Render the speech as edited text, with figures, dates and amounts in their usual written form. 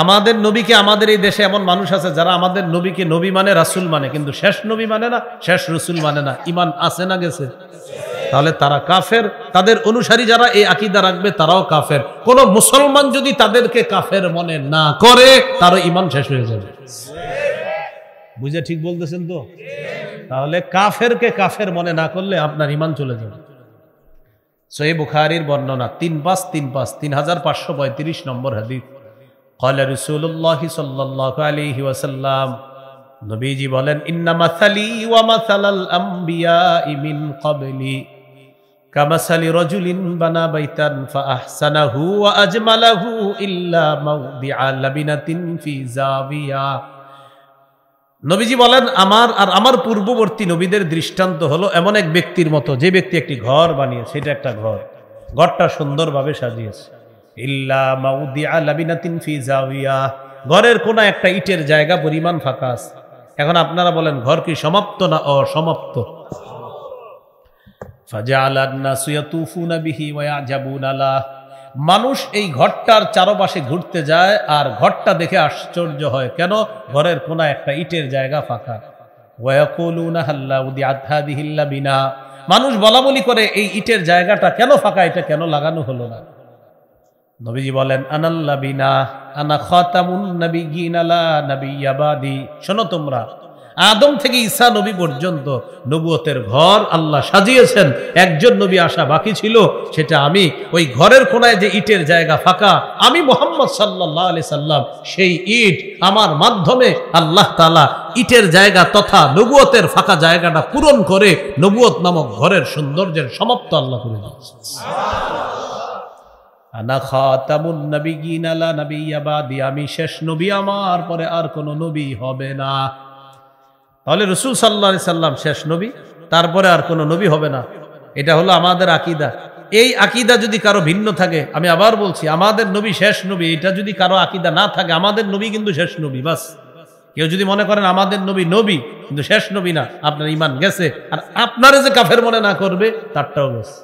আমাদের নবীকে, আমাদের এই দেশে এমন মানুষ আছে যারা আমাদের নবীকে নবী মানে, রাসূল মানে, কিন্তু শেষ নবী মানে না, শেষ রাসূল মানে না। ঈমান আছে না গেছে? তাহলে তারা কাফের। তাদের অনুসারী যারা এই আকীদা রাখবে তারাও কাফের। কোন মুসলমান যদি তাদেরকে কাফের মনে না করে তার ঈমান শেষ হয়ে যাবে। বুঝে ঠিক বলতেছেন তো? তাহলে কাফেরকে কাফের মনে না করলে আপনার ঈমান চলে যাবে। সহিহ বুখারীর বর্ণনা 3535 নম্বর হাদিস। ক্বালা রাসূলুল্লাহ সাল্লাল্লাহু আলাইহি ওয়াসাল্লাম, নবীজি বলেন, ইন্না মাসালি ওয়া মাসালাল আমবিয়াই মিন ক্বাবলি কামাসালি রাজুলিন বানা বাইতান ফাআহসানাহু ওয়া আজমালাহু ইল্লা মাওদিআ লাবিনাতিন ফি জাবিয়া। নবীজি বলেন, আমার পূর্ববর্তী নবীদের দৃষ্টান্ত হলো এমন এক ব্যক্তির মতো, যে ব্যক্তি একটি ঘর বানিয়েছে, সেটা একটা ঘরটা সুন্দরভাবে সাজিয়েছে। ইল্লা মাউদিআ লাবিনাতিন ফি জাবিয়া, ঘরের কোন একটা ইটের জায়গা পরিমাণ ফাঁকা আছে। এখন আপনারা বলেন, ঘর কি সমাপ্ত না অসমাপ্ত? ফাজাআলান নাসু ইয়াতুফুনা বিহি ওয়া ইয়াজাবুনা লা, মানুষ এই ঘরটার চারপাশে ঘুরতে যায় আর ঘরটা দেখে আশ্চর্য হয়, কেন? ঘরের কোন একটা ইটের জায়গা ফাঁকা। ওয়া ইয়াকুলুনা হাল্লা উদিআত হাযিহিল লাবিনা, মানুষ বলাবলি করে এই ইটের জায়গাটা কেন ফাঁকা, এটা কেন লাগানো হলো না? নবীজি বলেন, আনাল লাবিনা আনা খাতামুন নাবিয়্যিনা লা নাবিয়্যা বাদি। শোনো তোমরা, আদম থেকে ঈসা নবী পর্যন্ত নবুয়তের ঘর আল্লাহ সাজিয়েছেন, একজন নবী আসা বাকি ছিল, সেটা আমি। ওই ঘরের কোনায় যে ইটের জায়গা ফাঁকা, আমি মুহাম্মদ সাল্লাল্লাহু আলাইহি সাল্লাম সেই ইট, আমার মাধ্যমে আল্লাহ তাআলা ইটের জায়গা তথা নবুয়তের ফাঁকা জায়গাটা পূরণ করে নবুয়ত নামক ঘরের সৌন্দর্যের সমাপ্ত আল্লাহ করে দিয়েছেন। আনা খাতামুন নাবিয়্যিনা লা নাবিয়্যা বাদি, আমি শেষ নবী, আমার পরে আর কোন নবী হবে না। তাহলে রাসূল সাল্লাল্লাহু আলাইহি সাল্লাম শেষ নবী, তারপরে আর কোন নবী হবে না। এটা হলো আমাদের আকীদা। এই আকীদা যদি কারো ভিন্ন থাকে, আমি আবার বলছি, আমাদের নবী শেষ নবী, এটা যদি কারো আকীদা না থাকে, আমাদের নবী কিন্তু শেষ নবী, বাস। কেউ যদি মনে করেন আমাদের নবী নবী কিন্তু শেষ নবী না, আপনার ঈমান গেছে। আর আপনারে যে কাফের মনে না করবে, তারটাও গেছে।